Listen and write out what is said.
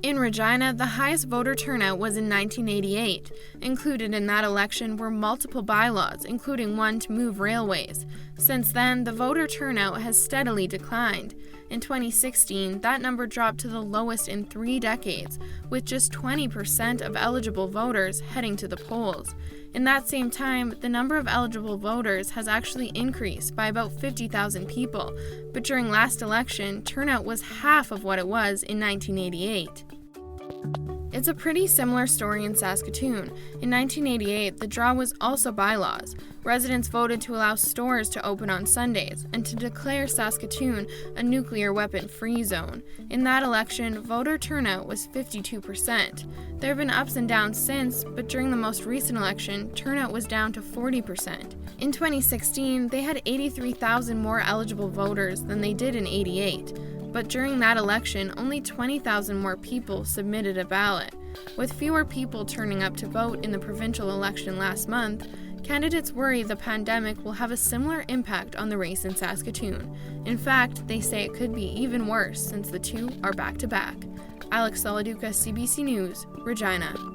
In Regina, the highest voter turnout was in 1988. Included in that election were multiple bylaws, including one to move railways. Since then, the voter turnout has steadily declined. In 2016, that number dropped to the lowest in 3 decades, with just 20% of eligible voters heading to the polls. In that same time, the number of eligible voters has actually increased by about 50,000 people, but during last election, turnout was half of what it was in 1988. It's a pretty similar story in Saskatoon. In 1988, the draw was also bylaws. Residents voted to allow stores to open on Sundays and to declare Saskatoon a nuclear weapon-free zone. In that election, voter turnout was 52%. There have been ups and downs since, but during the most recent election, turnout was down to 40%. In 2016, they had 83,000 more eligible voters than they did in '88. But during that election, only 20,000 more people submitted a ballot. With fewer people turning up to vote in the provincial election last month, candidates worry the pandemic will have a similar impact on the race in Saskatoon. In fact, they say it could be even worse since the two are back-to-back. Alex Soladuca, CBC News, Regina.